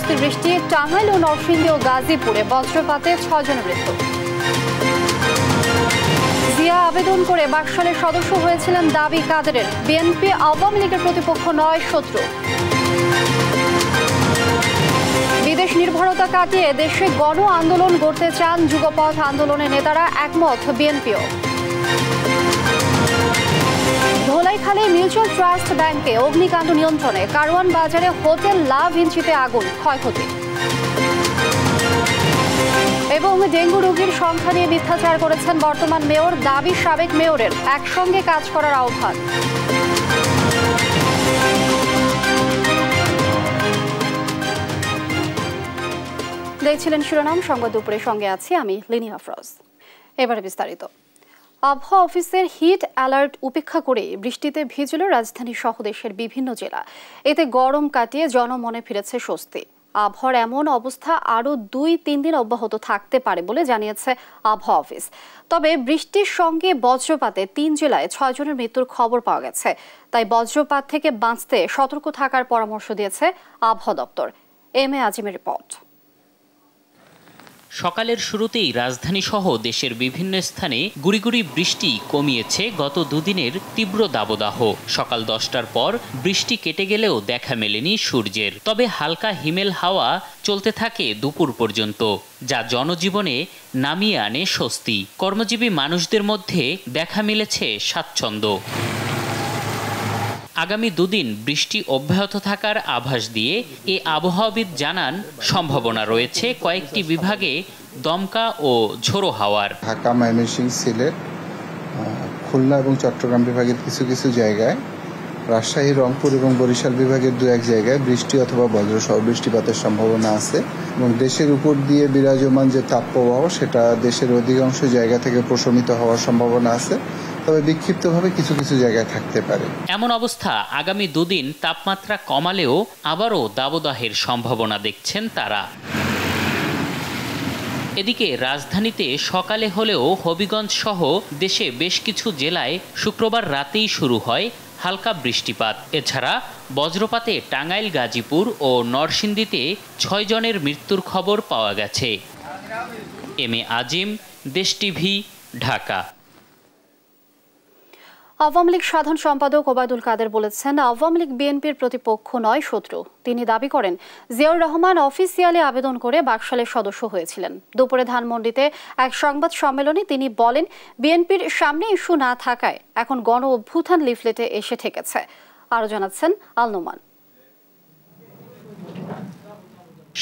শক্তির বৃষ্টি, টাঙ্গাইল ও নরসিংদী ও গাজীপুরে বজ্রপাতে 6 জনের মৃত্যু। জিয়া আবেদন করে বাকশালের সদস্য হয়েছিলেন দাবি কাদেরের। বিএনপি আওয়ামী লীগের প্রতিপক্ষ নয়, শত্রু। বিদেশ নির্ভরতা কাটিয়ে দেশে গণ আন্দোলন গড়তে চান যুগপথ আন্দোলনের নেতারা, একমত বিএনপিও। ধোলাইখালে মিউচুয়াল ট্রাস্ট ব্যাংকে অগ্নিকাণ্ড নিয়ন্ত্রণে, কারওয়ান বাজারে হোটেল লাভ ইঞ্চিতে আগুন, ক্ষয়ক্ষতি। এবং ডেঙ্গু রোগীর সংখ্যা নিয়ে মিথ্যাচার করেছেন বর্তমান মেয়র, দাবি সাবেক মেয়রের, একসঙ্গে কাজ করার আহ্বান। দেখছিলেন শিরোনাম সংবাদ দুপুরের, সঙ্গে আছি আমি লিনি আফরোজ। এবারে বিস্তারিত। আবহাওয়া অফিসের হিট অ্যালার্ট উপেক্ষা করে বৃষ্টিতে ভিজল রাজধানী সহ দেশের বিভিন্ন জেলা। এতে গরম কাটিয়ে জনমনে ফিরেছে স্বস্তি। আবহাওয়ার এমন অবস্থা আরও 2-3 দিন অব্যাহত থাকতে পারে বলে জানিয়েছে আবহাওয়া অফিস। তবে বৃষ্টির সঙ্গে বজ্রপাতে 3 জেলায় 6 জনের মৃত্যুর খবর পাওয়া গেছে। তাই বজ্রপাত থেকে বাঁচতে সতর্ক থাকার পরামর্শ দিয়েছে আবহাওয়া দপ্তর। M A আজিমের report. সকালের শুরুতেই রাজধানী সহ দেশের বিভিন্ন স্থানে গুড়ি গুড়ি বৃষ্টি কমিয়েছে গত দুদিনের তীব্র দাবদাহ। সকাল 10টার পর বৃষ্টি কেটে গেলেও দেখা মেলেনি সূর্যের। তবে হালকা হিমেল হাওয়া চলতে থাকে দুপুর পর্যন্ত, যা জনজীবনে নামিয়ে আনে স্বস্তি। কর্মজীবী মানুষদের মধ্যে দেখা মিলেছে স্বাচ্ছন্দ্য। আগামী 2 দিন বৃষ্টি অব্যাহত থাকার আভাস দিয়ে এ আবহাওয়াবিদ জানান, সম্ভাবনা রয়েছে কয়েকটি বিভাগে দমকা ও ঝোড়ো হাওয়ার। ঢাকা, ময়মনসিংহ, সিলেট, খুলনা এবং চট্টগ্রাম বিভাগের কিছু কিছু জায়গায়, রাজশাহী, রংপুর এবং বরিশাল বিভাগের 2-1 জায়গায় বৃষ্টি অথবা বজ্রসহ বৃষ্টিপাতের সম্ভাবনা আছে। এবং দেশের উপর দিয়ে বিরাজমান যে তাপপ্রবাহ, সেটা দেশের অধিকাংশ জায়গা থেকে প্রশমিত হওয়ার সম্ভাবনা আছে, তবে বিক্ষিপ্তভাবে কিছু কিছু জায়গায় থাকতে পারে। এমন অবস্থা আগামী 2 দিন তাপমাত্রা কমালেও আবারও দাবদাহের সম্ভাবনা দেখছেন তারা। এদিকে রাজধানীতে সকালে হলেও হবিগঞ্জ সহ দেশে বেশ কিছু জেলায় শুক্রবার রাতেই শুরু হয় হালকা বৃষ্টিপাত। এছাড়া বজ্রপাতে টাঙ্গাইল, গাজীপুর ও নরসিংদীতে 6 জনের মৃত্যুর খবর পাওয়া গেছে। এম এ আজিম, দেশ টিভি, ঢাকা। আওয়ামী লীগ সাধারণ সম্পাদক ওবায়দুল কাদের বলেছেন, আওয়ামী লীগ বিএনপির প্রতিপক্ষ নয়, শত্রু। তিনি দাবি করেন, জিয়াউর রহমান অফিসিয়ালি আবেদন করে বাকশালের সদস্য হয়েছিলেন। দুপুরে ধানমন্ডিতে এক সংবাদ সম্মেলনে তিনি বলেন, বিএনপির সামনে ইস্যু না থাকায় এখন গণ অভ্যুত্থান লিফলেটে এসে ঠেকেছে। আরো জানাচ্ছেন আল নোমান।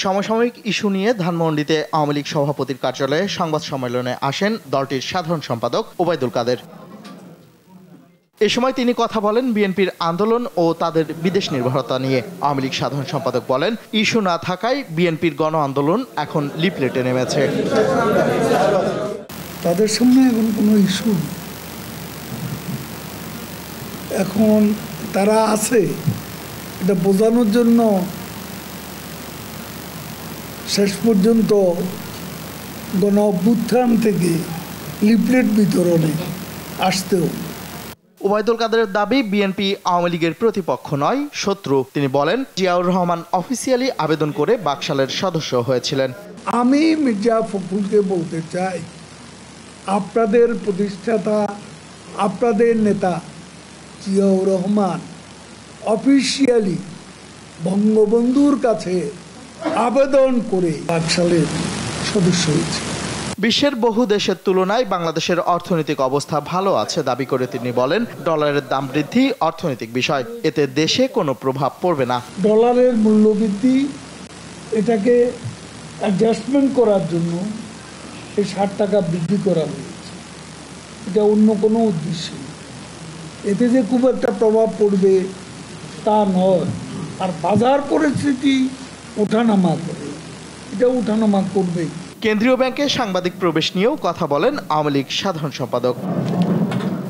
সমসাময়িক ইস্যু নিয়ে ধানমন্ডিতে আওয়ামী লীগ সভাপতির কার্যালয়ে সংবাদ সম্মেলনে আসেন দলটির সাধারণ সম্পাদক ওবায়দুল কাদের। এ সময় তিনি কথা বলেন বিএনপির আন্দোলন ও তাদের বিদেশ নির্ভরতা নিয়ে। আওয়ামী লীগ সাধারণ সম্পাদক বলেন, ইস্যু না থাকায় বিএনপির গণ আন্দোলন এখন লিফলেটে নেমেছে। তাদের সামনে এখন কোনো ইস্যু, এখন তারা আছে এটা বোঝানোর জন্য শেষ পর্যন্ত গণ অভ্যুত্থান থেকে লিফলেট বিতরণে আসতেও। ওবায়দুল কাদেরের দাবি, বিএনপি আওয়ামী লীগের প্রতিপক্ষ নয়, শত্রু। তিনি বলেন, জিয়াউর রহমান অফিসিয়ালি আবেদন করে বাকশালের সদস্য হয়েছিলেন। আমি মির্জা ফখরুলকে বলতে চাই, আপনাদের প্রতিষ্ঠাতা, আপনাদের নেতা জিয়াউর রহমান অফিসিয়ালি বঙ্গবন্ধুর কাছে আবেদন করে বাকশালের সদস্য হয়েছে। বিশ্বের বহু দেশের তুলনায় বাংলাদেশের অর্থনৈতিক অবস্থা ভালো আছে দাবি করে তিনি বলেন, ডলারের দাম বৃদ্ধি অর্থনৈতিক বিষয়, এতে দেশে কোনো প্রভাব পড়বে না। ডলারের মূল্য বৃদ্ধি, এটাকে অ্যাডজাস্টমেন্ট করার জন্য এই 60 টাকা বৃদ্ধি করা হয়েছে, এটা অন্য কোনো উদ্দেশ্য নেই। এতে যে খুব একটা প্রভাব পড়বে তা নয়। আর বাজার পরিস্থিতি ওঠানামা করে, এটা ওঠানামা করবে। কেন্দ্রীয় ব্যাংকে সাংবাদিক প্রবেশ নিয়েও কথা বলেন আওয়ামী লীগ সাধারণ সম্পাদক।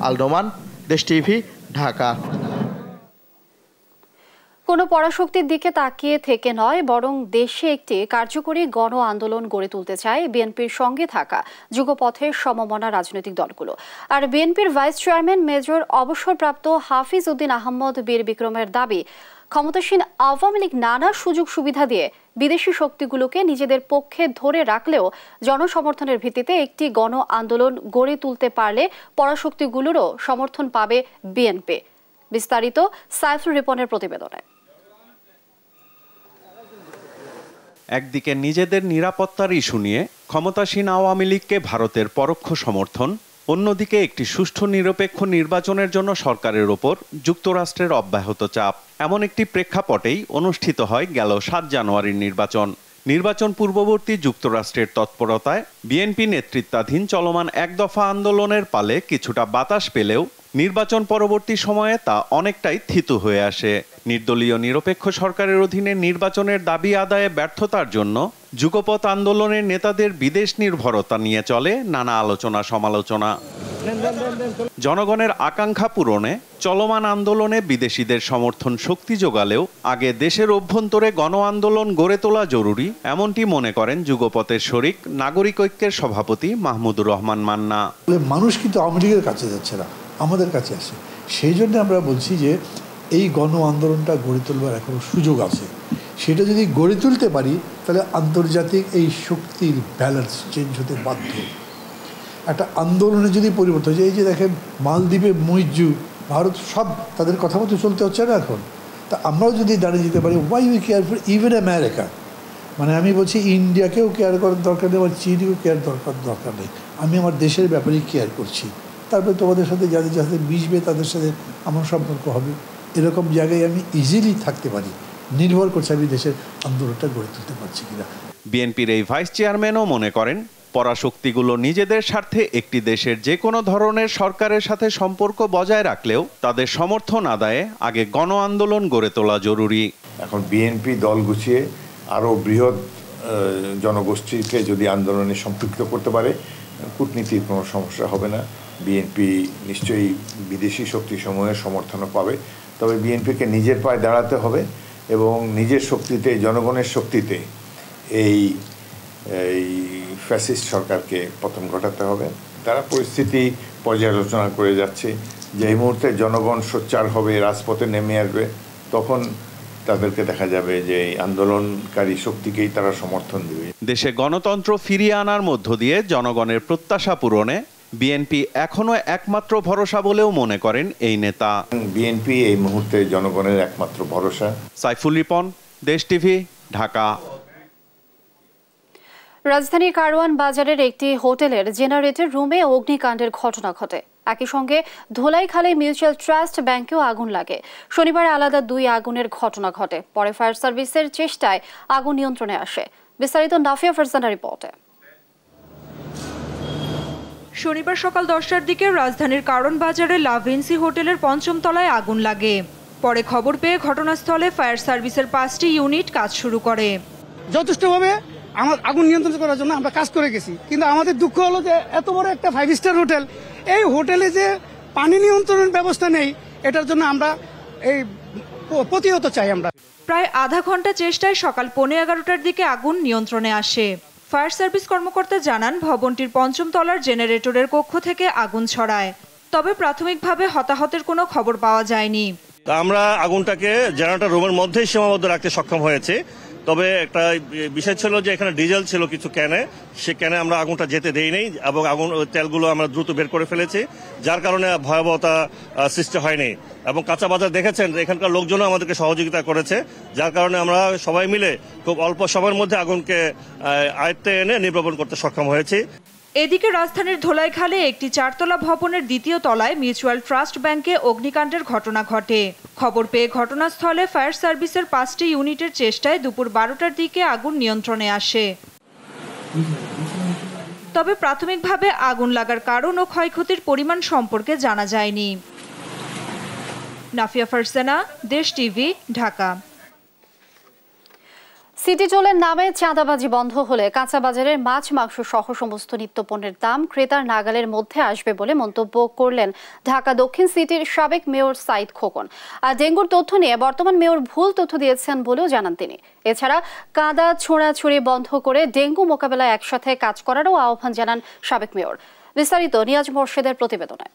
আল নোমান, দেশ টিভি, ঢাকা। কোনো পরাশক্তির দিকে তাকিয়ে থেকে নয়, বরং দেশে একটি কার্যকরী গণ আন্দোলন গড়ে তুলতে চায় বিএনপির সঙ্গে থাকা যুগপথের সমমনা রাজনৈতিক দলগুলো। আর বিএনপির ভাইস চেয়ারম্যান মেজর অবসরপ্রাপ্ত হাফিজ উদ্দিন আহমদ বীর বিক্রমের দাবি, ক্ষমতাসীন আওয়ামী লীগ নানা সুযোগ সুবিধা দিয়ে বিদেশি শক্তিগুলোকে নিজেদের পক্ষে ধরে রাখলেও জনসমর্থনের ভিত্তিতে একটি গণ আন্দোলন গড়ে তুলতে পারলে পরাশক্তিগুলোরও সমর্থন পাবে বিএনপি। বিস্তারিত সাইফুল রিপনের প্রতিবেদনে। একদিকে নিজেদের নিরাপত্তার ইস্যু নিয়ে ক্ষমতাসীন আওয়ামী লীগকে ভারতের পরোক্ষ সমর্থন, অন্যদিকে একটি সুষ্ঠু নিরপেক্ষ নির্বাচনের জন্য সরকারের ওপর যুক্তরাষ্ট্রের অব্যাহত চাপ। এমন একটি প্রেক্ষাপটেই অনুষ্ঠিত হয় গেল 7 জানুয়ারির নির্বাচন পূর্ববর্তী যুক্তরাষ্ট্রের তৎপরতায় বিএনপি নেতৃত্বাধীন চলমান এক দফা আন্দোলনের পালে কিছুটা বাতাস পেলেও নির্বাচন পরবর্তী সময়ে তা অনেকটাই থিতু হয়ে আসে। নির্দলীয় নিরপেক্ষ সরকারের অধীনে নির্বাচনের দাবি আদায়ে ব্যর্থতার জন্য যুগপৎ আন্দোলনের নেতাদের বিদেশ নির্ভরতা নিয়ে চলে নানা আলোচনা সমালোচনা। জনগণের আকাঙ্ক্ষা পূরণে চলমান আন্দোলনে বিদেশিদের সমর্থন শক্তি যোগালেও আগে দেশের অভ্যন্তরে গণ আন্দোলন গড়ে তোলা জরুরি, এমনটি মনে করেন যুগপথের শরিক নাগরিক ঐক্যের সভাপতি মাহমুদুর রহমান মান্না। মানুষ কিন্তু আওয়ামী লীগের কাছে যাচ্ছে না, আমাদের কাছে আসে। সেই জন্য আমরা বলছি যে এই গণ আন্দোলনটা গড়ে তোলবার এখনো সুযোগ আছে। সেটা যদি গড়ে তুলতে পারি তাহলে আন্তর্জাতিক এই শক্তির ব্যালেন্স চেঞ্জ হতে বাধ্য। একটা আন্দোলনে যদি পরিবর্তন হয়, এই যে দেখেন মালদ্বীপে মুইজ্জু, ভারত সব তাদের কথা মতো চলতে হচ্ছে না এখন। তা আমরাও যদি দাঁড়িয়ে যেতে পারি, why we care for even America, মানে আমি বলছি ইন্ডিয়াকেও কেয়ার করার দরকার নেই, আমার চীনকেও কেয়ার দরকার নেই, আমি আমার দেশের ব্যাপারেই কেয়ার করছি। তারপরে তোমাদের সাথে যাদের যাদের মিশবে তাদের সাথে আমার সম্পর্ক হবে। এরকম জায়গায় আমি ইজিলি থাকতে পারি, নির্ভর করছে আমি দেশের আন্দোলনটা গড়ে তুলতে পারছি কিনা। বিএনপির এই ভাইস চেয়ারম্যানও মনে করেন পরাশক্তিগুলো নিজেদের স্বার্থে একটি দেশের যে কোনো ধরনের সরকারের সাথে সম্পর্ক বজায় রাখলেও তাদের সমর্থন আদায়ে আগে গণ আন্দোলন গড়ে তোলা জরুরি। এখন বিএনপি দল গুছিয়ে আরও বৃহৎ জনগোষ্ঠীকে যদি আন্দোলনে সম্পৃক্ত করতে পারে, কূটনীতির কোনো সমস্যা হবে না। বিএনপি নিশ্চয়ই বিদেশি শক্তিসমূহের সমর্থনও পাবে। তবে বিএনপিকে নিজের পায়ে দাঁড়াতে হবে এবং নিজের শক্তিতে, জনগণের শক্তিতে এই ফ্যাসিস্ট সরকারকে পতন ঘটাতে হবে। তারা পরিস্থিতি পর্যালোচনা করে যাচ্ছে যে এই মুহূর্তে জনগণ সোচ্চার হবে, রাজপথে নেমে আসবে, তখন তাদেরকে দেখা যাবে যে এই আন্দোলনকারী শক্তিকেই তারা সমর্থন দেবে। দেশে গণতন্ত্র ফিরিয়ে আনার মধ্য দিয়ে জনগণের প্রত্যাশা পূরণে বিএনপি এখনো একমাত্র ভরসা বলেও মনে করেন এই নেতা। বিএনপি এই মুহূর্তে জনগণের একমাত্র ভরসা। সাইফুল রিপন, দেশ টিভি, ঢাকা। রাজধানীর কারওয়ান বাজারের একটি হোটেলের জেনারেটর রুমে অগ্নিকাণ্ডের ঘটনা ঘটে। একই সঙ্গে ধোলাইখালী মিউচুয়াল ট্রাস্ট ব্যাংকেও আগুন লাগে। শনিবার আলাদা 2 আগুনের ঘটনা ঘটে। পরে ফায়ার সার্ভিসের চেষ্টায় আগুন নিয়ন্ত্রণে আসে। বিস্তারিত নাফিয়া ফারজানা রিপোর্টে। শনিবার সকাল 10টার দিকে রাজধানীর কারওয়ান বাজারে লাভিন্সি হোটেলের 5ম তলায় আগুন লাগে। পরে খবর পেয়ে ঘটনাস্থলে ফায়ার সার্ভিসের 5টি ইউনিট কাজ শুরু করে। যথেষ্টভাবে আমার আগুন নিয়ন্ত্রণ করার জন্য আমরা কাজ করে গেছি, কিন্তু আমাদের দুঃখ হলো যে এত বড় একটা 5 স্টার হোটেল, এই হোটেলে যে পানি নিয়ন্ত্রণের ব্যবস্থা নেই, এটার জন্য আমরা এই প্রতিহত চাই। আমরা প্রায় আধা ঘন্টা চেষ্টায় সকাল 11:15টার দিকে আগুন নিয়ন্ত্রণে আসে। ফায়ার সার্ভিস কর্মকর্তা জানান, ভবনটির 5ম তলার জেনারেটরের কক্ষ থেকে আগুন ছড়ায়। তবে প্রাথমিকভাবে হতাহতের কোনো খবর পাওয়া যায়নি। আমরা আগুনটাকে জেনারেটর রুমের মধ্যেই সীমাবদ্ধ রাখতে সক্ষম হয়েছে। তবে একটা বিষয় ছিল যে এখানে ডিজেল ছিল কিছু ক্যানে, সে ক্যানে আমরা আগুনটা যেতে দেই নাই এবং আগুন তেলগুলো আমরা দ্রুত বের করে ফেলেছি, যার কারণে ভয়াবহতা সৃষ্টি হয়নি। এবং কাঁচা বাজার দেখেছেন, এখানকার লোকজনও আমাদেরকে সহযোগিতা করেছে, যার কারণে আমরা সবাই মিলে খুব অল্প সময়ের মধ্যে আগুনকে আয়ত্তে এনে নির্বাপন করতে সক্ষম হয়েছি। এদিকে রাজধানীর ধোলাইখালে একটি 4তলা ভবনের 2য় তলায় মিউচুয়াল ট্রাস্ট ব্যাংকে অগ্নিকাণ্ডের ঘটনা ঘটে। খবর পেয়ে ঘটনাস্থলে ফায়ার সার্ভিসের 5টি ইউনিটের চেষ্টায় দুপুর 12টার দিকে আগুন নিয়ন্ত্রণে আসে। তবে প্রাথমিকভাবে আগুন লাগার কারণ ও ক্ষয়ক্ষতির পরিমাণ সম্পর্কে জানা যায়নি। নাফিয়া ফারজানা, দেশ টিভি, ঢাকা। সিটি টোলের নামে চাঁদাবাজি বন্ধ হলে কাঁচা বাজারের মাছ, মাংস সহ সমস্ত নিত্যপণ্যের দাম ক্রেতার নাগালের মধ্যে আসবে বলে মন্তব্য করলেন ঢাকা দক্ষিণ সিটির সাবেক মেয়র সাইদ খোকন। আর ডেঙ্গুর তথ্য নিয়ে বর্তমান মেয়র ভুল তথ্য দিয়েছেন বলেও জানান তিনি। এছাড়া কাদা ছোড়াছুড়ি বন্ধ করে ডেঙ্গু মোকাবেলায় একসাথে কাজ করারও আহ্বান জানান সাবেক মেয়র। বিস্তারিত নিয়াজ মোর্শেদের প্রতিবেদনে।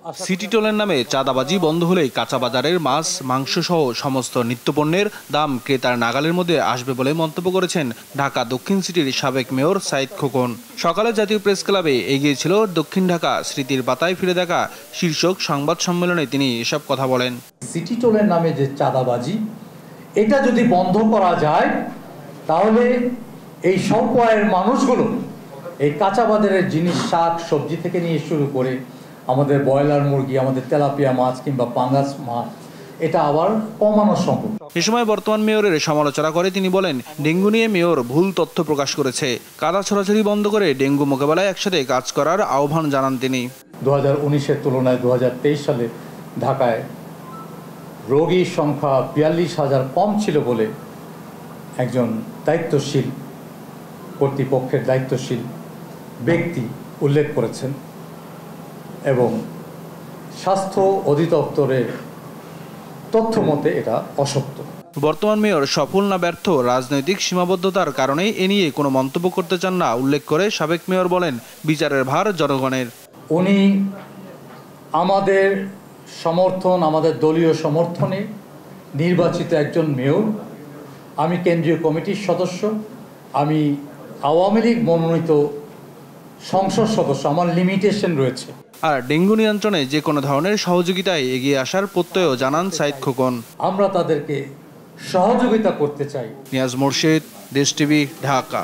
সিটি টোলের নামে চাঁদাবাজি বন্ধ হলেই কাঁচা বাজারের মাছ, মাংস সহ সমস্ত নিত্যপণ্যের দাম ক্রেতার নাগালের মধ্যে আসবে বলে মন্তব্য করেছেন ঢাকা দক্ষিণ সিটির সাবেক মেয়র সাইদ খোকন। সকালে জাতীয় প্রেস ক্লাবে এগিয়েছিল দক্ষিণ ঢাকা স্মৃতির পাতায় ফিরে দেখা শীর্ষক সংবাদ সম্মেলনে তিনি এসব কথা বলেন। সিটি টোলের নামে যে চাঁদাবাজি, এটা যদি বন্ধ করা যায় তাহলে এই সম্প্রদায়ের মানুষগুলো এই কাঁচা বাজারের জিনিস, শাক সবজি থেকে নিয়ে শুরু করে আমাদের ব্রয়লার মুরগি, আমাদের তেলাপিয়া মাছ কিংবা পাঙ্গাস মাছ, এটা আবার কমানো সম্ভব। এ সময় বর্তমান মেয়রের সমালোচনা করে তিনি বলেন, ডেঙ্গু নিয়ে মেয়র ভুল তথ্য প্রকাশ করেছে। কাদা ছড়াছড়ি বন্ধ করে ডেঙ্গু মোকাবেলায় একসাথে কাজ করার আহ্বান জানান তিনি। 2019-এর তুলনায় 2023 সালে ঢাকায় রোগীর সংখ্যা 42,000 কম ছিল বলে একজন দায়িত্বশীল কর্তৃপক্ষের দায়িত্বশীল ব্যক্তি উল্লেখ করেছেন এবং স্বাস্থ্য অধিদপ্তরের তথ্য মতে এটা অসত্য। বর্তমান মেয়র সফল না ব্যর্থ রাজনৈতিক সীমাবদ্ধতার কারণে এ নিয়ে কোনো মন্তব্য করতে চান না উল্লেখ করে সাবেক মেয়র বলেন, বিচারের ভার জনগণের। উনি আমাদের সমর্থন, আমাদের দলীয় সমর্থনে নির্বাচিত একজন মেয়র। আমি কেন্দ্রীয় কমিটির সদস্য, আমি আওয়ামী লীগ মনোনীত সংসদ সদস্য, আমার লিমিটেশন রয়েছে। আর ডেঙ্গু নিয়ন্ত্রণে যে কোনো ধরনের সহযোগিতায় এগিয়ে আসার প্রত্যয়ও জানান সাইদ খোকন। আমরা তাদেরকে সহযোগিতা করতে চাই। নিয়াজ মোর্শেদ, দেশ টিভি, ঢাকা।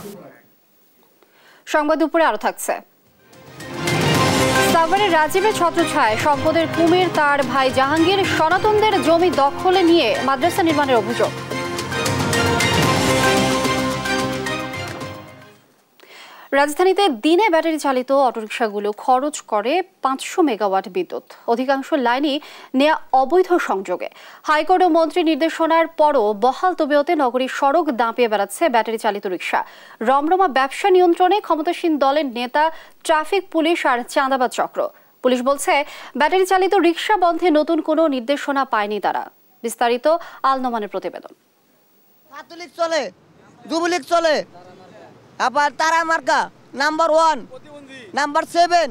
সংবাদ দুপুরে আরো থাকছে। সাভারের রাজীবের ছত্রছায়ায় সম্পদের কুমির তার ভাই জাহাঙ্গীর সনাতনদের জমি দখলে নিয়ে মাদ্রাসা নির্মাণের অভিযোগ। রাজধানীতে দিনে ব্যাটারি চালিত অটোরিকশাগুলো খরচ করে 500 মেগাওয়াট বিদ্যুৎ, অধিকাংশ লাইনই নেয়া অবৈধ সংযোগে। হাইকোর্ট ও মন্ত্রী নির্দেশনার পরও বহাল তবিয়তে নগরীর সড়ক দাপিয়ে বেড়াচ্ছে ব্যাটারি চালিত রিকশা। রমরমা ব্যবসা নিয়ন্ত্রণে ক্ষমতাসীন দলের নেতা, ট্রাফিক পুলিশ আর চাঁদাবাজ চক্র। পুলিশ বলছে, ব্যাটারি চালিত রিকশা বন্ধে নতুন কোনো নির্দেশনা পায়নি তারা। বিস্তারিত আল নোমানের প্রতিবেদন। ছাত্রলীগ চলে, যুবলীগ চলে, আবার তারা মার্কা নাম্বার 1, নাম্বার 7।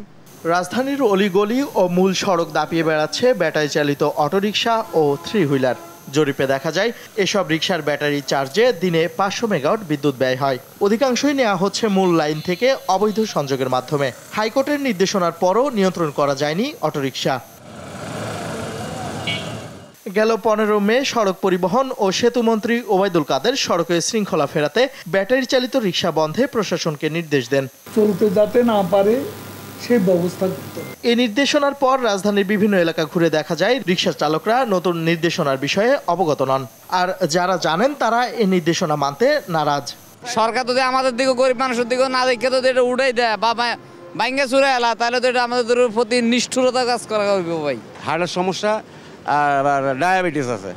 রাজধানীর অলিগলি ও মূল সড়ক দাপিয়ে বেড়াচ্ছে ব্যাটারি চালিত অটোরিকশা ও 3 হুইলার। জরিপে দেখা যায় এসব রিকশার ব্যাটারি চার্জে দিনে 500 মেগাওয়াট বিদ্যুৎ ব্যয় হয়। অধিকাংশই নেওয়া হচ্ছে মূল লাইন থেকে অবৈধ সংযোগের মাধ্যমে। হাইকোর্টের নির্দেশনার পরও নিয়ন্ত্রণ করা যায়নি অটোরিকশা। গেল 15 মে সড়ক পরিবহন ও সেতু মন্ত্রী ওবায়দুল কাদের সড়কে শৃঙ্খলা ফেরাতে ব্যাটারি চালিত রিকশা বন্ধে প্রশাসনকে নির্দেশ দেন। চলতে যাতে না পারে সেই ব্যবস্থা করতে হবে। এই নির্দেশনার পর রাজধানীর বিভিন্ন এলাকা ঘুরে দেখা যায় রিকশা চালকরা নতুন নির্দেশনার বিষয়ে অবগত নন, আর যারা জানেন তারা এই নির্দেশনা মানতে নারাজ। সরকার যদি আমাদের দিকে, গরিব মানুষের দিকে না দেখে যদি এটা উঠাই দেয় বা ভাঙ্গে চুরে এলা, তাহলে তো এটা আমাদের প্রতি নিষ্ঠুরতা কাজ করা হবে। ভাই, হার্টের সমস্যা আর ডায়াবেটিস আছে,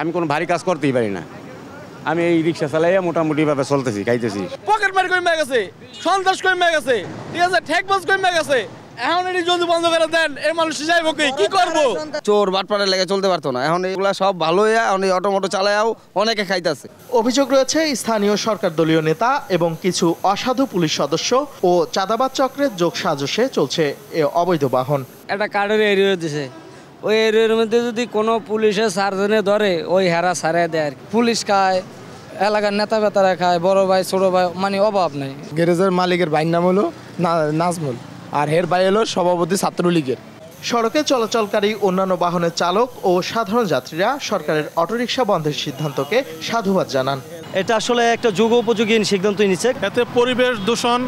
আমি কোনো ভারী কাজ করতেই পারি না। আমি এই রিক্সা চালাইয়া মোটামুটি ভাবে চলতেছি, খাইতেছি। পকেট মারি কমে গেছে, সন্ত্রাস কমে গেছে, ঠিক আছে, ঠেকবাজ কমে গেছে। এখন এটি যদি বন্ধ করে দেন, এই মানুষ যাইব কি করবো? চোর বাটপাড়ের লেগে চলতে পারতো না, এখন এগুলা সব ভালো হইয়া এখন এই অটোমোটো চালায়াও অনেকে খাইতেছে। অভিযোগ রয়েছে স্থানীয় সরকার দলীয় নেতা এবং কিছু অসাধু পুলিশ সদস্য ও চাঁদাবাজ চক্রের যোগ সাজসে চলছে এ অবৈধ বাহন। একটা কার্ডের এরিয়া দিছে, ওই এরিয়ার মধ্যে যদি কোনো পুলিশের সার্জনে ধরে, ওই হেরা সারাই দেয়। পুলিশ খায়, এলাকার নেতা বেতারা খায়, বড় ভাই ছোট ভাই, মানে অভাব নাই। গ্যারেজের মালিকের ভাইয়ের নাম হলো নাজমুল, আর হের ভাই হলো সভাপতি ছাত্রলীগের। সড়কে চলাচলকারী অন্যান্য বাহনের চালক ও সাধারণ যাত্রীরা সরকারের অটোরিকশা বন্ধের সিদ্ধান্তকে সাধুবাদ জানান। এটা আসলে একটা যুগ উপযোগী সিদ্ধান্ত নিচ্ছে। এতে পরিবেশ দূষণ,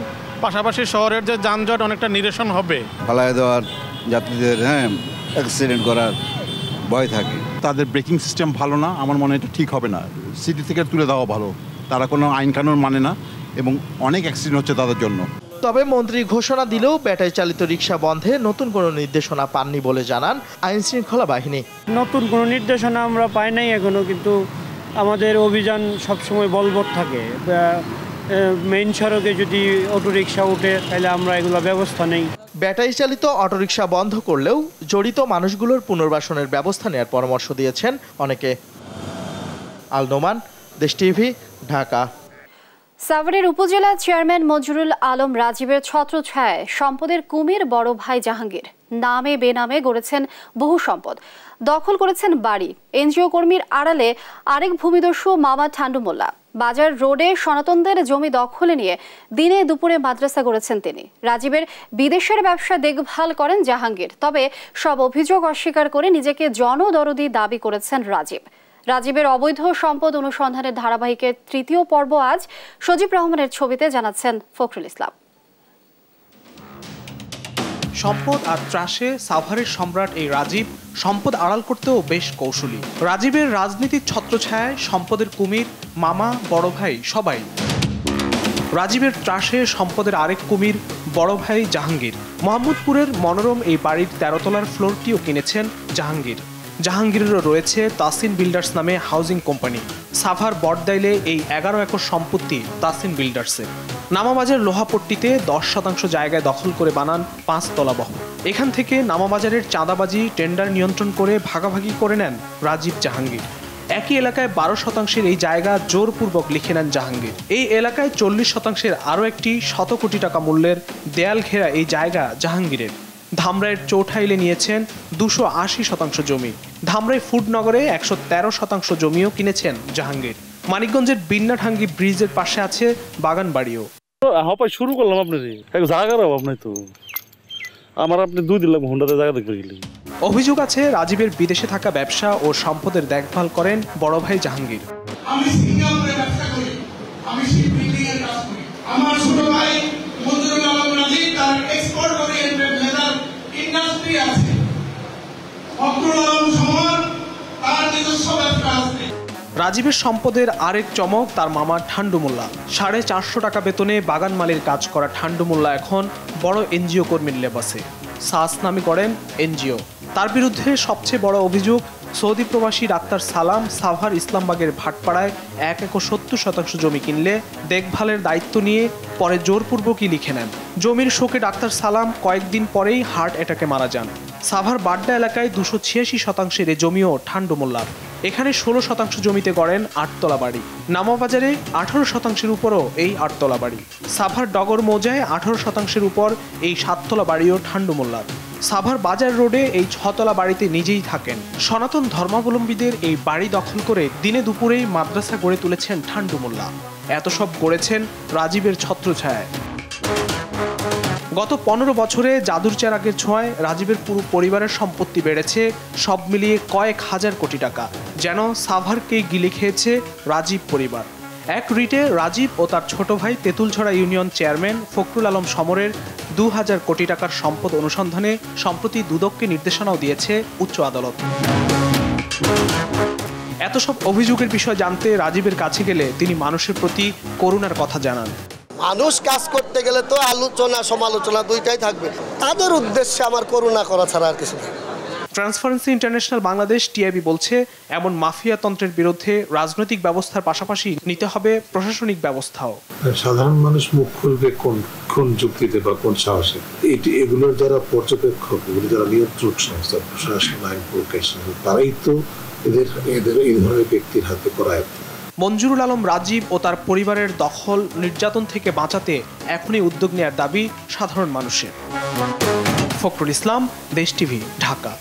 পাশাপাশি শহরের যে যানজট অনেকটা নিরসন হবে। পালায় দেওয়ার, যাত্রীদের অ্যাক্সিডেন্ট করার ভয় থাকে। তাদের ব্রেকিং সিস্টেম ভালো না, আমার মনে হয় এটা ঠিক হবে না। সিটি থেকে তুলে দেওয়া ভালো, তারা কোনো আইন কানুন মানে না এবং অনেক অ্যাক্সিডেন্ট হচ্ছে তাদের জন্য। তবে মন্ত্রী ঘোষণা দিলেও ব্যাটারি চালিত রিকশা বন্ধে নতুন কোনো নির্দেশনা পাননি বলে জানান আইন শৃঙ্খলা বাহিনী। নতুন কোনো নির্দেশনা আমরা পাই নাই এখনো, কিন্তু আমাদের অভিযান সবসময় বলবৎ থাকে। মেইন সড়কে যদি অটোরিকশা ওঠে তাহলে আমরা এগুলো ব্যবস্থা নেই। ব্যাটারি চালিত অটোরিকশা বন্ধ করলেও জড়িত মানুষগুলোর পুনর্বাসনের ব্যবস্থা নেওয়ার পরামর্শ দিয়েছেন অনেকে। আল নোমান, দেশ টিভি, ঢাকা। সাভারের উপজেলা চেয়ারম্যান মঞ্জুরুল আলম রাজীবের ছত্রছায়ায় সম্পদের কুমির বড় ভাই জাহাঙ্গীর নামে বেনামে গড়েছেন বহু সম্পদ, দখল করেছেন বাড়ি। এনজিও কর্মীর আড়ালে আরেক ভূমিদস্যু মামা ঠান্ডু মোল্লা। বাজার রোডে সনাতনদের জমি দখলে নিয়ে দিনে দুপুরে মাদ্রাসা গড়েছেন তিনি। রাজীবের বিদেশের ব্যবসা দেখভাল করেন জাহাঙ্গীর, তবে সব অভিযোগ অস্বীকার করে নিজেকে জনদরদি দাবি করেছেন রাজীব। রাজীবের অবৈধ সম্পদ অনুসন্ধানের ধারাবাহিকের তৃতীয় পর্ব আজ। সজীব রহমানের ছবিতে জানাচ্ছেন ফখরুল ইসলাম। সম্পদ আর ত্রাসে সাভারের সম্রাট এই রাজীব সম্পদ আড়াল করতেও বেশ কৌশলী। রাজীবের রাজনীতির ছত্রছায়ায় সম্পদের কুমির মামা বড় ভাই সবাই। রাজীবের ত্রাসে সম্পদের আরেক কুমির বড় ভাই জাহাঙ্গীর। মোহাম্মদপুরের মনোরম এই বাড়ির 13 তলার ফ্লোরটিও কিনেছেন জাহাঙ্গীর। জাহাঙ্গীরেরও রয়েছে তাসিন বিল্ডার্স নামে হাউজিং কোম্পানি। সাভার বটদাইলে এই 11 একর সম্পত্তি তাসিন বিল্ডার্সের। নামাবাজার লোহাপট্টিতে 10% জায়গায় দখল করে বানান 5 তলা ভবন। এখান থেকে নামাবাজারের চাঁদাবাজি টেন্ডার নিয়ন্ত্রণ করে ভাগাভাগি করে নেন রাজীব জাহাঙ্গীর। একই এলাকায় 12% এই জায়গা জোরপূর্বক লিখে নেন জাহাঙ্গীর। এই এলাকায় 40% আরও একটি 100 কোটি টাকা মূল্যের দেয়াল ঘেরা এই জায়গা জাহাঙ্গীরের। ধামরাইয়ের চৌঠাইলে নিয়েছেন 280% জমি। ধামরাই ফুডনগরে 113% জমিও কিনেছেন জাহাঙ্গীর। মানিকগঞ্জের বিন্নাঠাঙ্গি ব্রিজের পাশে আছে বাগান বাড়িও। শুরু করলাম আপনার জায়গার অভাব নাই তো, আমার আপনি 2 দিলাম হুন্ডাতে জায়গা দেখতে গেলেন। অভিযোগ আছে রাজীবের বিদেশে থাকা ব্যবসা ও সম্পদের দেখভাল করেন বড় ভাই জাহাঙ্গীর। আমি সিঙ্গাপুরে ব্যবসা করি, আমি শিপ বিল্ডিং এর কাজ করি। আমার ছোট ভাই মঞ্জুরুল আলম রাজীব তার এক্সপোর্ট ওরিয়েন্টেড লেদার ইন্ডাস্ট্রি আছে। ফখরুল আলম সমান তার নিজস্ব ব্যবসা আছে। রাজীবের সম্পদের আরেক চমক তার মামা ঠান্ডু মোল্লা। 450 টাকা বেতনে বাগান মালির কাজ করা ঠান্ডু মোল্লা এখন বড় এনজিও কর্মীর লেবাসে। সাস নামে করেন এনজিও। তার বিরুদ্ধে সবচেয়ে বড় অভিযোগ, সৌদি প্রবাসী ডাক্তার সালাম সাভার ইসলামবাগের ভাটপাড়ায় 1 একর 70% জমি কিনলে দেখভালের দায়িত্ব নিয়ে পরে জোরপূর্বকই লিখে নেন। জমির শোকে ডাক্তার সালাম কয়েকদিন পরেই হার্ট অ্যাটাকে মারা যান। সাভার বাড্ডা এলাকায় 286% জমিও ঠান্ডু মোল্লার। এখানে 16% জমিতে গড়েন 8 তলা বাড়ি। নামাবাজারে 18%-এর উপরও এই 8 তলা বাড়ি। সাভার ডগর মৌজায় 18%-এর উপর এই 7 তলা বাড়িও ঠান্ডু মোল্লার। সাভার বাজার রোডে এই 6 তলা বাড়িতে নিজেই থাকেন। সনাতন ধর্মাবলম্বীদের এই বাড়ি দখল করে দিনে দুপুরেই মাদ্রাসা গড়ে তুলেছেন ঠান্ডু মোল্লা। এত সব গড়েছেন রাজীবের ছত্রছায়ায়। গত 15 বছরে জাদুর চেরাগের ছোঁয়ায় রাজীবের পুরো পরিবারের সম্পত্তি বেড়েছে সব মিলিয়ে কয়েক হাজার কোটি টাকা। যেন সাভারকেই গিলে খেয়েছে রাজীব পরিবার। এক রিটে রাজীব ও তার ছোট ভাই তেঁতুলছড়া ইউনিয়ন চেয়ারম্যান ফখরুল আলম সমরের 2000 কোটি টাকার সম্পদ অনুসন্ধানে সম্প্রতি দুদককে নির্দেশনাও দিয়েছে উচ্চ আদালত। এত সব অভিযোগের বিষয় জানতে রাজীবের কাছে গেলে তিনি মানুষের প্রতি করুণার কথা জানান। মানুষ কাজ করতে গেলে তো আলোচনা সমালোচনা দুইটাই থাকবে, তাদের উদ্দেশ্যে আমার করুণা করা ছাড়া আর কিছু নেই। ট্রান্সপারেন্সি ইন্টারন্যাশনাল বাংলাদেশ টিআইবি বলছে, এমন মাফিয়াতন্ত্রের বিরুদ্ধে রাজনৈতিক ব্যবস্থার পাশাপাশি নিতে হবে প্রশাসনিক ব্যবস্থাও। সাধারণ মানুষ মুখ খুলবে কোন যুক্তিতে বা কোন সাহসে? এগুলোর যারা পর্যবেক্ষক, এগুলো যারা নিয়ন্ত্রক সংস্থা, প্রশাসন, আইন প্রশাসন, তারাই তো এদের এই ধরনের ব্যক্তির হাতে করায়। মঞ্জুরুল আলম রাজীব ও তার পরিবারের দখল নির্যাতন থেকে বাঁচাতে এখনই উদ্যোগ নেওয়ার দাবি সাধারণ মানুষের। ফখরুল ইসলাম, দেশ টিভি, ঢাকা।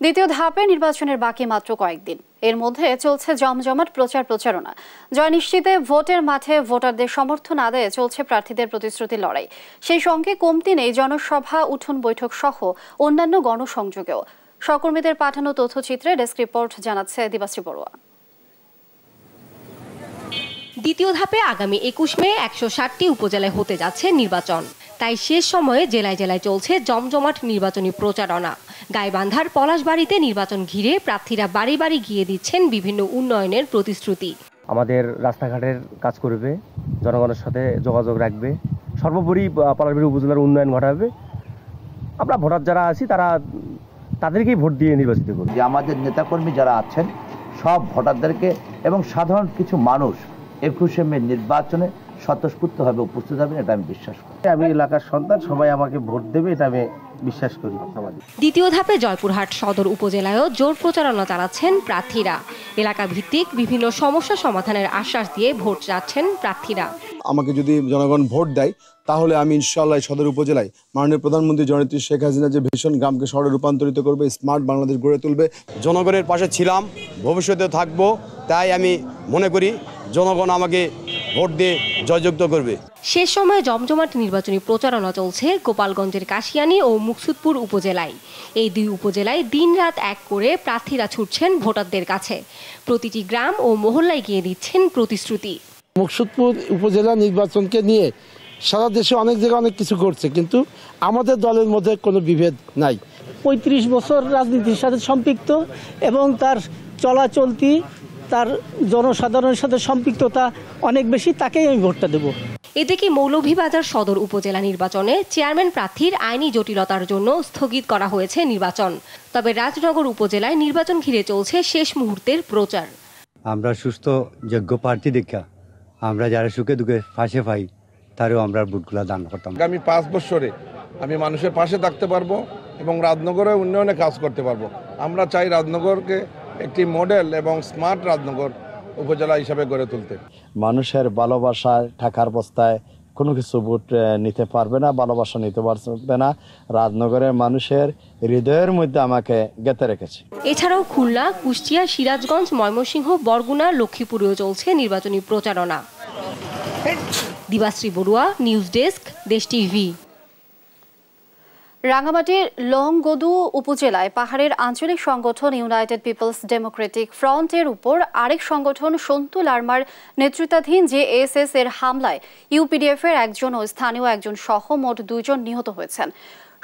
দ্বিতীয় ধাপে নির্বাচনের বাকি মাত্র কয়েকদিন। এর মধ্যে চলছে জমজমাট প্রচারণা। জয় নিশ্চিতে ভোটের মাঠে ভোটারদের সমর্থন আদায়ে চলছে প্রার্থীদের প্রতিশ্রুতির লড়াই। সেই সঙ্গে কমতি নেই জনসভা, উঠোন বৈঠক সহ অন্যান্য গণসংযোগেও। সহকর্মীদের পাঠানো তথ্যচিত্রে ডেস্ক রিপোর্ট জানাচ্ছে দিবাশ্রী বড়ুয়া। দ্বিতীয় ধাপে আগামী 21 মে 160টি উপজেলায় হতে যাচ্ছে নির্বাচন। তাই শেষ সময়ে জেলায় জেলায় চলছে জমজমাট নির্বাচনী প্রচারণা। গাইবান্ধার পলাশবাড়িতে নির্বাচন ঘিরে প্রার্থীরা বাড়ি বাড়ি গিয়ে দিচ্ছেন বিভিন্ন উন্নয়নের প্রতিশ্রুতি। আমাদের রাস্তাঘাটের কাজ করবে, জনগণের সাথে যোগাযোগ রাখবে, সর্বোপরি পলাশবাড়ি উপজেলার উন্নয়ন ঘটাবে। আমরা ভোটার যারা আছি তাদেরকেই ভোট দিয়ে নির্বাচিত করব। যে আমাদের নেতাকর্মী যারা আছেন সব ভোটারদেরকে এবং সাধারণ কিছু মানুষ 21 মে নির্বাচনে স্বতঃস্ফূর্তভাবে উপস্থিত হবেন, এটা আমি বিশ্বাস করি। আমি এলাকার সন্তান, সবাই আমাকে ভোট দেবে, এটা আমি বিশ্বাস করি। দ্বিতীয় ধাপে জয়পুরহাট সদর উপজেলায়ও জোর প্রচারণা চালাচ্ছেন প্রার্থীরা। এলাকা ভিত্তিক বিভিন্ন সমস্যা সমাধানের আশ্বাস দিয়ে ভোট চাচ্ছেন প্রার্থীরা। আমাকে যদি জনগণ ভোট দেয় তাহলে আমি ইনশাআল্লাহ সদর উপজেলায় মাননীয় প্রধানমন্ত্রী জননেত্রী শেখ হাসিনা যে ভীষণ গ্রামকে শহরে রূপান্তরিত করবে, স্মার্ট বাংলাদেশ গড়ে তুলবে। জনগণের পাশে ছিলাম, ভবিষ্যতে থাকবো, তাই আমি মনে করি জনগণ আমাকে ভোট দিয়ে জয়যুক্ত করবে। শেষ সময়ে জমজমাট নির্বাচনী প্রচারণা চলছে গোপালগঞ্জের কাশিয়ানী ও মুকসুদপুর উপজেলায়। এই দুই উপজেলায় দিনরাত এক করে প্রার্থীরা ছুটছেন ভোটারদের কাছে। প্রতিটি গ্রাম ও মহল্লায় গিয়ে দিচ্ছেন প্রতিশ্রুতি। মুকসুদপুর উপজেলা নির্বাচনকে নিয়ে সারা দেশে অনেক জায়গায় অনেক কিছু করছে, কিন্তু আমাদের দলের মধ্যে কোনো বিভেদ নাই। ৩৫ বছর রাজনীতির সাথে সম্পৃক্ত এবং তার চলাচলতি, তার জনসাধারণের সাথে সম্পৃক্ততা অনেক বেশি, তাকেই আমি ভোটটা দেব। এদিকে মৌলভীবাজার সদর উপজেলা নির্বাচনে চেয়ারম্যান প্রার্থীর আইনি জটিলতার জন্য স্থগিত করা হয়েছে নির্বাচন। তবে রাজনগর উপজেলায় নির্বাচন ঘিরে চলছে শেষ মুহূর্তের প্রচার। আমরা সুস্থ যোগ্য প্রার্থী দেখা আমরা যারা সুখে দুঃখে পাশে পাই তারও আমরা ভোটগুলো দান করতাম। আগামী 5 বছরে আমি মানুষের পাশে থাকতে পারবো এবং রাজনগরের উন্নয়নে কাজ করতে পারবো। আমরা চাই রাজনগরকে একটি মডেল এবং স্মার্ট রাজনগর উপজেলা হিসাবে গড়ে তুলতে। মানুষের ভালোবাসায় টাকার বস্তায় কোনো কিছু ভোট নিতে পারবে না, ভালোবাসা নিতে পারবে না। রাজনগরের মানুষের হৃদয়ের মধ্যে আমাকে গেঁথে রেখেছে। এছাড়াও খুলনা, কুষ্টিয়া, সিরাজগঞ্জ, ময়মনসিংহ, বরগুনা, লক্ষ্মীপুরেও চলছে নির্বাচনী প্রচারণা। দিবাশ্রী বড়ুয়া, নিউজ ডেস্ক, দেশ টিভি। রাঙ্গামাটির লংগদু উপজেলায় পাহাড়ের আঞ্চলিক সংগঠন ইউনাইটেড পিপলস ডেমোক্রেটিক ফ্রন্টের উপর আরেক সংগঠন সন্তু লার্মার নেতৃত্বাধীন জেএসএস এর হামলায় ইউপিডিএফ এর একজন ও স্থানীয় একজন সহ মোট 2 জন নিহত হয়েছেন।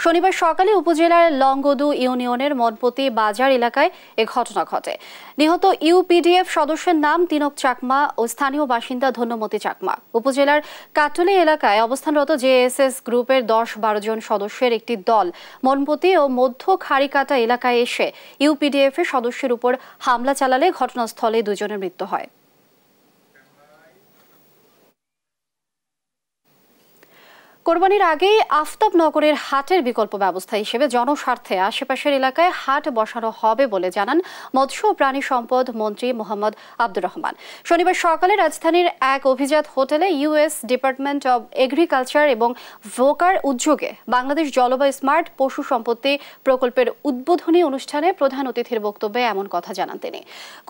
শনিবার সকালে উপজেলার লংগদু ইউনিয়নের মনপতি বাজার এলাকায় এ ঘটনা ঘটে। নিহত ইউপিডিএফ সদস্যের নাম তিনক চাকমা ও স্থানীয় বাসিন্দা ধন্যমতি চাকমা। উপজেলার কাটলি এলাকায় অবস্থানরত জেএসএস গ্রুপের 10-12 জন সদস্যের একটি দল মনপতি ও মধ্য খাড়িকাটা এলাকায় এসে ইউপিডিএফ এর সদস্যের উপর হামলা চালালে ঘটনাস্থলে 2 জনের মৃত্যু হয়। কোরবানির আগে আফতাবনগরের হাটের বিকল্প ব্যবস্থা হিসেবে জনস্বার্থে আশেপাশের এলাকায় হাট বসানো হবে বলে জানান মৎস্য ও প্রাণী সম্পদ মন্ত্রী মোহাম্মদ আব্দুর রহমান। শনিবার সকালে রাজধানীর এক অভিজাত হোটেলে ইউএস ডিপার্টমেন্ট অব এগ্রিকালচার এবং ভোকার উদ্যোগে বাংলাদেশ জলবায়ু স্মার্ট পশু সম্পত্তি প্রকল্পের উদ্বোধনী অনুষ্ঠানে প্রধান অতিথির বক্তব্যে এমন কথা জানান তিনি।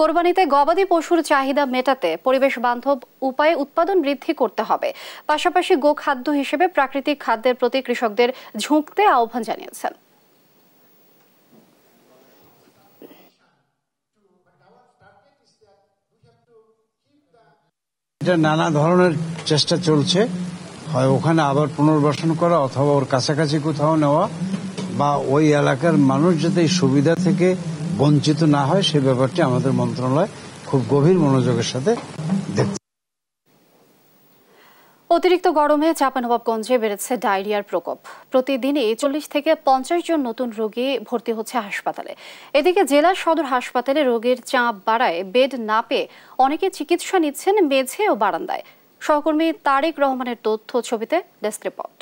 কোরবানিতে গবাদি পশুর চাহিদা মেটাতে পরিবেশ বান্ধব উপায়ে উৎপাদন বৃদ্ধি করতে হবে, পাশাপাশি গোখাদ্য হিসেবে প্রাকৃতিক খাদ্যের প্রতি কৃষকদের ঝুঁকতে আহ্বান জানিয়েছেন। এটা নানা ধরনের চেষ্টা চলছে, হয় ওখানে আবার পুনর্বাসন করা অথবা ওর কাছাকাছি কোথাও নেওয়া, বা ওই এলাকার মানুষ যাতে এই সুবিধা থেকে বঞ্চিত না হয় সে ব্যাপারটি আমাদের মন্ত্রণালয় খুব গভীর মনোযোগের সাথে দেখছে। অতিরিক্ত গরমে চাঁপাইনবাবগঞ্জে বেড়েছে ডায়রিয়ার প্রকোপ। প্রতিদিনই 40 থেকে 50 জন নতুন রোগী ভর্তি হচ্ছে হাসপাতালে। এদিকে জেলা সদর হাসপাতালে রোগীর চাপ বাড়ায় বেড না পেয়ে অনেকে চিকিৎসা নিচ্ছেন মেঝে ও বারান্দায়। সহকর্মী তারেক রহমানের তথ্য ছবিতে ডেস্ক রিপোর্ট।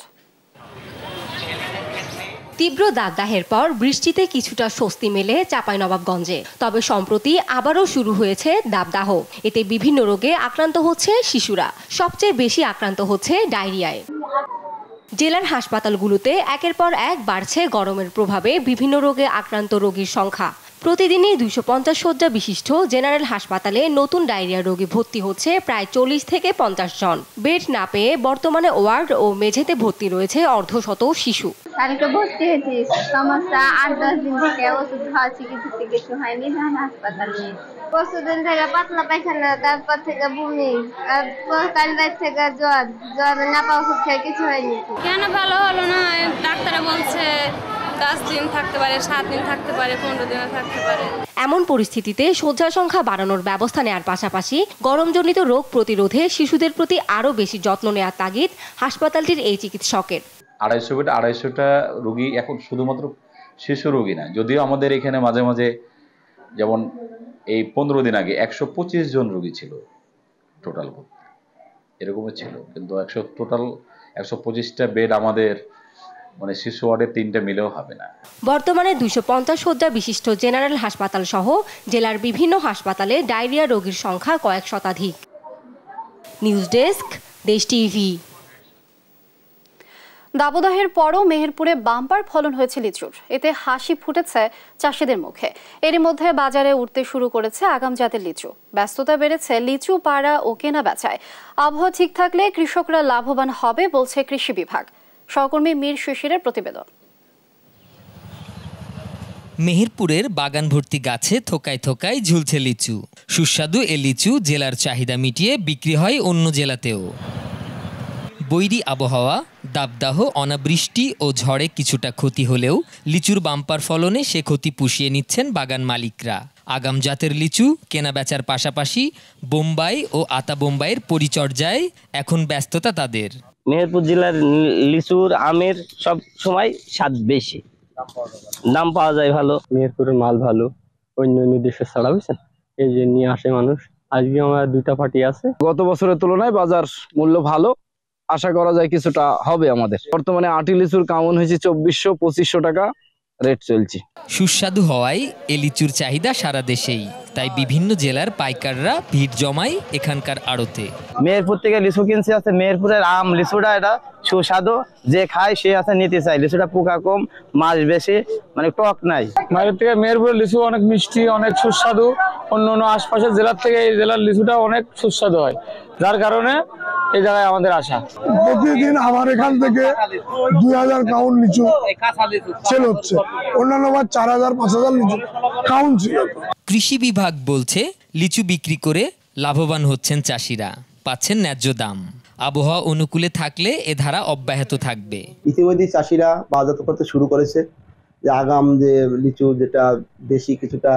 তীব্র দাবদাহের পর বৃষ্টিতে কিছুটা স্বস্তি মেলে চাঁপাইনবাবগঞ্জে। তবে সম্প্রতি আবারও শুরু হয়েছে দাবদাহ। এতে বিভিন্ন রোগে আক্রান্ত হচ্ছে শিশুরা, সবচেয়ে বেশি আক্রান্ত হচ্ছে ডায়রিয়ায়। জেলার হাসপাতালগুলোতে একের পর এক বাড়ছে গরমের প্রভাবে বিভিন্ন রোগে আক্রান্ত রোগীর সংখ্যা। প্রতিদিনই 250 শয্যা বিশিষ্ট জেনারেল হাসপাতালে নতুন ডায়রিয়া রোগী ভর্তি হচ্ছে প্রায় 40 থেকে 50 জন। বেড না পেয়ে বর্তমানে ওয়ার্ড ও মেঝেতে ভর্তি রয়েছে অর্ধশত শিশু। ভর্তি হয়েছি, সমস্যা 8-10 দিন থেকে ওষুধ খাওয়াচ্ছি, কিছু হয়নি। হাসপাতালে পরশুদিন থেকে পাতলা পায়খানা, তারপর থেকে বমি, আর কাল রাত থেকে জ্বর নাপা ওষুধ খেয়ে কিছু হয়নি। কেন ভালো হলো না? ডাক্তার বলছে 10 দিন থাকতে পারে, 7 দিন থাকতে পারে, 15 দিন থাকতে পারে। এমন পরিস্থিতিতে শয্যা সংখ্যা বাড়ানোর ব্যবস্থা নেওয়ার পাশাপাশি গরমজনিত রোগ প্রতিরোধে শিশুদের প্রতি আরও বেশি যত্ন নেওয়ার তাগিদ হাসপাতালটির এই চিকিৎসকের। 250টা রোগী এখন শুধুমাত্র শিশু রোগী না, যদিও আমাদের এখানে মাঝে মাঝে যেমন এই 15 দিন আগে 125 জন রোগী ছিল টোটাল। এরকমই ছিল, কিন্তু টোটাল 125টা বেড আমাদের মানে শিশু ওয়ার্ডে 3টা মিলেও হবে না। বর্তমানে 250 শয্যা বিশিষ্ট জেনারেল হাসপাতাল সহ জেলার বিভিন্ন হাসপাতালে ডায়রিয়া রোগীর সংখ্যা কয়েক শতাধিক। নিউজ ডেস্ক, দেশ টিভি। দাবদাহের পরও মেহেরপুরে বাম্পার ফলন হয়েছে লিচুর, এতে হাসি ফুটেছে চাষিদের মুখে। এরই মধ্যে বাজারে উঠতে শুরু করেছে আগাম জাতের লিচু। ব্যস্ততা বেড়েছে লিচু পাড়া ও কেনা বেচায়। আবহাওয়া ঠিক থাকলে কৃষকরা লাভবান হবে বলছে কৃষি বিভাগ। সহকর্মী মীর শিশিরের প্রতিবেদন। মেহেরপুরের বাগান ভর্তি গাছে থোকায় থোকায় ঝুলছে লিচু। সুস্বাদু এ লিচু জেলার চাহিদা মিটিয়ে বিক্রি হয় অন্য জেলাতেও। বৈরী আবহাওয়া, দাবদাহ, অনাবৃষ্টি ও ঝড়ে কিছুটা ক্ষতি হলেও লিচুর বাম্পার ফলনে সে ক্ষতি পুষিয়ে নিচ্ছেন বাগান মালিকরা। আগাম জাতের লিচু কেনা বেচার পাশাপাশি বোম্বাই ও আতা বোম্বাইয়ের পরিচর্যায় এখন ব্যস্ততা তাদের। মেহেরপুর জেলার লিচুর আমের সব সময় স্বাদ বেশি, দাম পাওয়া যায় ভালো। মেহেরপুরের মাল ভালো, অন্য অন্য দেশে ছাড়া বুঝছেন, এই যে নিয়ে আসে মানুষ। আজকে আমার 2টা পার্টি আছে। গত বছরের তুলনায় বাজার মূল্য ভালো, আশা করা যায় কিছুটা হবে আমাদের। বর্তমানে আটি লিচুর কাউন হয়েছে 2400-2500 টাকা রেট চলছে। সুস্বাদু হওয়ায় এ লিচুর চাহিদা সারা দেশেই, তাই বিভিন্ন জেলার পাইকাররা ভিড় জমায় এখানকার আড়তে। মেহেরপুর থেকে লিচু কিনছে, আছে মেহেরপুরের আম লিচুটা এটা সুস্বাদু, যে খায় সে আছে নিতে চায়। লিচুটা পোকা কম, মাছ বেশি, মানে টক নাই। বাইরের থেকে মেহেরপুরের লিচু অনেক মিষ্টি, অনেক সুস্বাদু। অন্য অন্য আশপাশের জেলার থেকে এই জেলার লিচুটা অনেক সুস্বাদু হয়, যার কারণে এই জায়গায় আমাদের আশা। প্রতিদিন আমার এখান থেকে 2000 কাউন্ট লিচু সেল হচ্ছে, অন্যান্য বার 4000-5000 লিচু কাউন্ট ছিল। কৃষি বিভাগ বলছে লিচু বিক্রি করে লাভবান হচ্ছেন চাষিরা, পাচ্ছেন ন্যায্য দাম। আবহাওয়া অনুকূলে থাকলে এ ধারা অব্যাহত থাকবে। ইতিমধ্যে চাষিরা বাজারজাত করতে শুরু করেছে, যে আগাম যে লিচু যেটা বেশি কিছুটা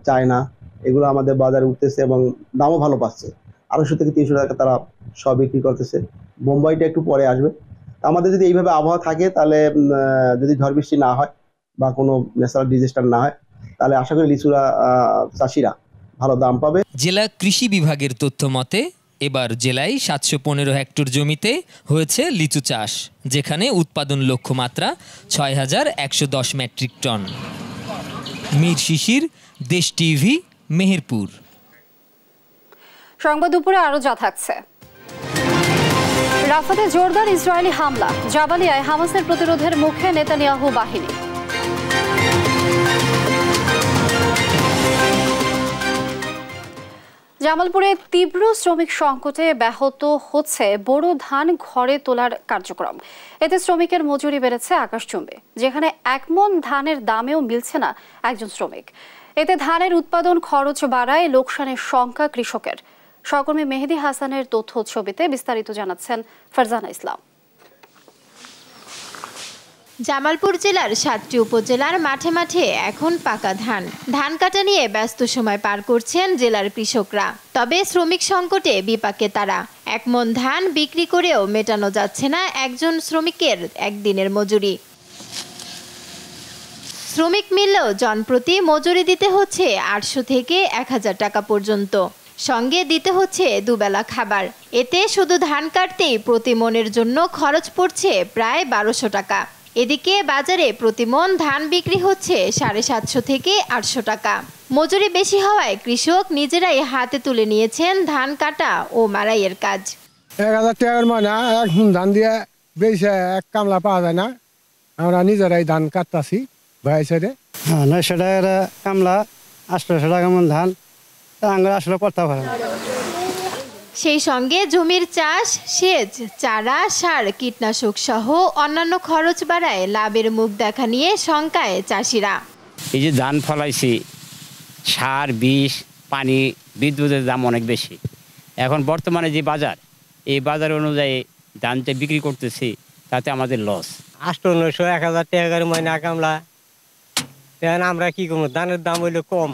চায় না, এগুলো আমাদের বাজারে উঠতেছে এবং দামও ভালো পাচ্ছে। 250 থেকে 300 টাকা তারা সব বিক্রি করতেছে। বোম্বাইটা একটু পরে আসবে। আমাদের যদি এইভাবে আবহাওয়া থাকে, তাহলে যদি ঝড় বৃষ্টি না হয় বা কোনো ন্যাচারাল ডিজাস্টার না হয়, তাহলে আশা করি লিচুরা চাষিরা ভালো দাম পাবে। জেলা কৃষি বিভাগের তথ্য মতে এবার জেলায় 715 হেক্টর জমিতে হয়েছে লিচু চাষ, যেখানে উৎপাদন লক্ষ্যমাত্রা 6110 মেট্রিক টন। মীর শিশির, দেশ টিভি, মেহেরপুর। সংবাদ দুপুরে আরো যা থাকছে। রাফাতে জোরদার ইসরায়েলি হামলা, জাবালিয়ায় হামাসের প্রতিরোধের মুখে নেতানিয়াহু বাহিনী। জামালপুরে তীব্র শ্রমিক সংকটে ব্যাহত হচ্ছে বোরো ধান ঘরে তোলার কার্যক্রম। এতে শ্রমিকের মজুরি বেড়েছে আকাশচুম্বে, যেখানে 1 মণ ধানের দামেও মিলছে না একজন শ্রমিক। এতে ধানের উৎপাদন খরচ বাড়ায় লোকসানের শঙ্কা কৃষকের। সহকর্মী মেহেদি হাসানের তথ্য ছবিতে বিস্তারিত জানাচ্ছেন ফারজানা ইসলাম। জামালপুর জেলার 7টি উপজেলার মাঠে মাঠে এখন পাকা ধান। ধান কাটা নিয়ে ব্যস্ত সময় পার করছেন জেলার কৃষকরা। তবে শ্রমিক সংকটে বিপাকে তারা। 1 মণ ধান বিক্রি করেও মেটানো যাচ্ছে না একজন শ্রমিকের একদিনের মজুরি। শ্রমিক মিললেও জনপ্রতি মজুরি দিতে হচ্ছে 800 থেকে 1000 টাকা পর্যন্ত। সঙ্গে দিতে হচ্ছে দুবেলা খাবার। এতে শুধু ধান কাটতেই প্রতি মণের জন্য খরচ পড়ছে প্রায় 1200 টাকা। এদিকে বাজারে প্রতি মণ ধান বিক্রি হচ্ছে 750 থেকে 800 টাকা। মজুরি বেশি হওয়ায় কৃষক নিজেরাই হাতে তুলে নিয়েছেন ধান কাটা ও মাড়াইয়ের কাজ। 1000 টাকার মানে 1 মণ ধান দিয়ে বেশি এক কামলা পাওয়া যায় না, আমরা নিজেরাই ধান কাটতাছি ভাই সাইডে। 900 টাকার কামলা, 800 টাকা মণ ধান আমরা আসলে করতে পারি না। সেই সঙ্গে জমির চাষ, সেচ, চারা, সার, কীটনাশক সহ অন্যান্য খরচ বাড়ায় লাভের মুখ দেখা নিয়ে শঙ্কায় চাষিরা। এই যে ধান ফলাইছি, সার, বিষ, পানি, বিদ্যুতের দাম অনেক বেশি। এখন বর্তমানে যে বাজার, এই বাজার অনুযায়ী ধানটা বিক্রি করতেছি, তাতে আমাদের লস। 800-1000 টাকার ময়না কামলা, আমরা কি করবো, ধানের দাম হইলে কম।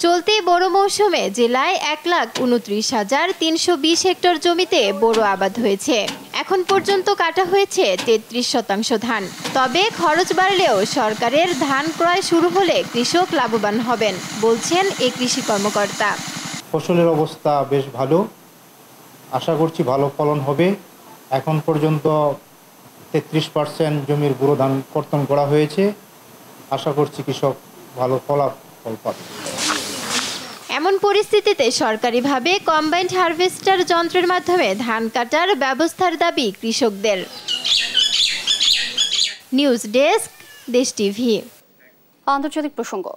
চলতি বোরো মৌসুমে জেলায় 1,29,320 হেক্টর জমিতে বোরো আবাদ হয়েছে। এখন পর্যন্ত কাটা হয়েছে 33% ধান। তবে খরচ বাড়লেও সরকারের ধান ক্রয় শুরু হলে কৃষক লাভবান হবেন বলছেন এই কৃষি কর্মকর্তা। ফসলের অবস্থা বেশ ভালো, আশা করছি ভালো ফলন হবে। এখন পর্যন্ত 33% জমির ব্যুরো ধান কর্তন করা হয়েছে। আশা করছি কৃষক ভালো ফলাফল পাবে। এমন পরিস্থিতিতে সরকারিভাবে কম্বাইন্ড হারভেস্টার যন্ত্রের মাধ্যমে ধান কাটার ব্যবস্থার দাবি কৃষকদের। নিউজ ডেস্ক, দেশ টিভি। আন্তর্জাতিক প্রসঙ্গ।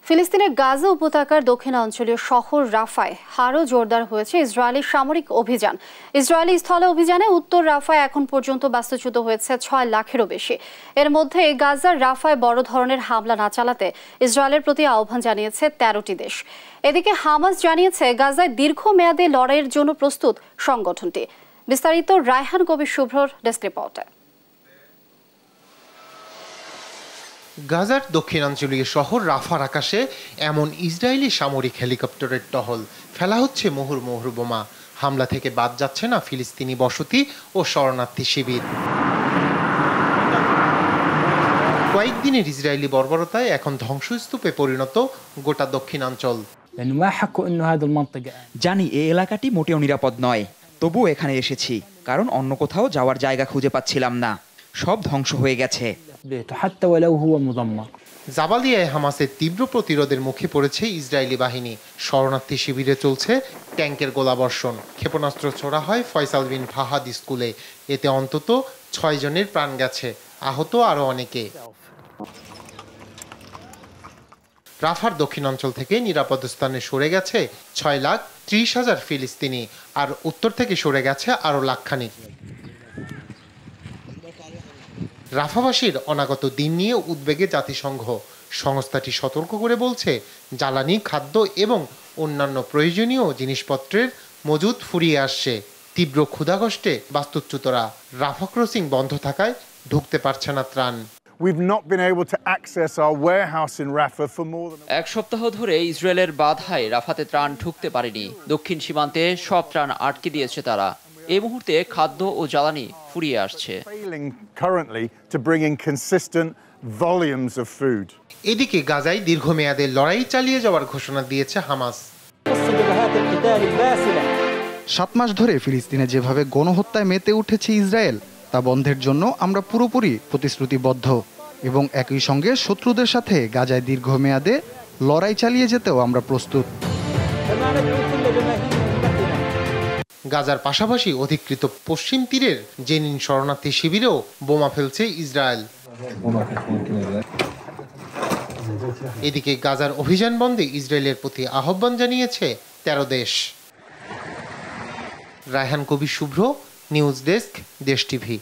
ফিলিস্তিনের গাজা উপত্যকার দক্ষিণাঞ্চলীয় শহর রাফায় আরও জোরদার হয়েছে ইসরায়েলি সামরিক অভিযান। ইসরায়েলি স্থল অভিযানে উত্তর রাফায় এখন পর্যন্ত বাস্তুচ্যুত হয়েছে 6 লাখেরও বেশি। এর মধ্যে গাজার রাফায় বড় ধরনের হামলা না চালাতে ইসরায়েলের প্রতি আহ্বান জানিয়েছে 13টি দেশ। এদিকে হামাস জানিয়েছে গাজায় দীর্ঘমেয়াদী লড়াইয়ের জন্য প্রস্তুত সংগঠনটি। বিস্তারিত রায়হান কবির শুভ্রর ডেস্ক রিপোর্টে। গাজার দক্ষিণাঞ্চলীয় শহর রাফার আকাশে এমন ইসরায়েলি সামরিক হেলিকপ্টারের টহল, ফেলা হচ্ছে মুহুর্মুহু বোমা। হামলা থেকে বাদ যাচ্ছে না ফিলিস্তিনি বসতি ও শরণার্থী শিবির। কয়েকদিনের ইসরায়েলি বর্বরতায় এখন ধ্বংসস্তূপে পরিণত গোটা দক্ষিণাঞ্চল। জানি এই এলাকাটি মোটেও নিরাপদ নয়, তবুও এখানে এসেছি কারণ অন্য কোথাও যাওয়ার জায়গা খুঁজে পাচ্ছিলাম না। সব ধ্বংস হয়ে গেছে। জাবালিয়ায় হামাসের তীব্র প্রতিরোধের মুখে পড়েছে ইসরায়েলি বাহিনী। শরণার্থী শিবিরে চলছে ট্যাঙ্কের গোলাবর্ষণ। ক্ষেপণাস্ত্র ছোড়া হয় ফয়সাল বিন ফাহাদ স্কুলে। এতে অন্তত 6 জনের প্রাণ গেছে, আহত আরও অনেকে। রাফার দক্ষিণাঞ্চল থেকে নিরাপদ স্থানে সরে গেছে 6,30,000 ফিলিস্তিনি, আর উত্তর থেকে সরে গেছে আরও লাখখানিক। রাফাবাসীর অনাগত দিন নিয়ে উদ্বেগে জাতিসংঘ। সংস্থাটি সতর্ক করে বলছে, জ্বালানি, খাদ্য এবং অন্যান্য প্রয়োজনীয় জিনিসপত্রের মজুদ ফুরিয়ে আসছে। তীব্র ক্ষুধাকষ্টে বাস্তুচ্যুতরা। রাফা ক্রসিং বন্ধ থাকায় ঢুকতে পারছে না ত্রাণ। এক সপ্তাহ ধরে ইসরায়েলের বাধায় রাফাতে ত্রাণ ঢুকতে পারেনি। দক্ষিণ সীমান্তে সব ত্রাণ আটকে দিয়েছে তারা। এই মুহূর্তে খাদ্য ও জ্বালানি ফুরিয়ে আসছে। এদিকে গাজায় দীর্ঘমেয়াদে লড়াই চালিয়ে যাওয়ার ঘোষণা দিয়েছে হামাস। 7 মাস ধরে ফিলিস্তিনে যেভাবে গণহত্যায় মেতে উঠেছে ইসরায়েল, তা বন্ধের জন্য আমরা পুরোপুরি প্রতিশ্রুতিবদ্ধ এবং একই সঙ্গে শত্রুদের সাথে গাজায় দীর্ঘমেয়াদে লড়াই চালিয়ে যেতেও আমরা প্রস্তুত। গাজার পাশাপাশি অধিকৃত পশ্চিম তীরের জেনিন শরণার্থী শিবিরেও বোমা ফেলছে ইসরায়েল। এদিকে গাজার অভিযান বন্ধে ইসরায়েলের প্রতি আহ্বান জানিয়েছে 13 দেশ। রায়হান কবির শুভ্র, নিউজ ডেস্ক, দেশ টিভি।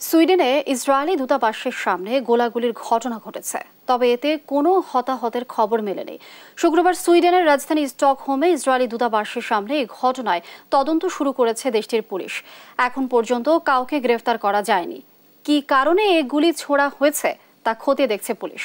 সুইডেনে ইসরায়েলি দূতাবাসের সামনে গোলাগুলির ঘটনা ঘটেছে, তবে এতে কোনো হতাহতের খবর মেলেনি। শুক্রবার সুইডেনের রাজধানী স্টকহোমে ইসরায়েলি দূতাবাসের সামনে এই ঘটনায় তদন্ত শুরু করেছে দেশটির পুলিশ। এখন পর্যন্ত কাউকে গ্রেফতার করা যায়নি। কী কারণে এই গুলি ছোড়া হয়েছে তা খতিয়ে দেখছে পুলিশ।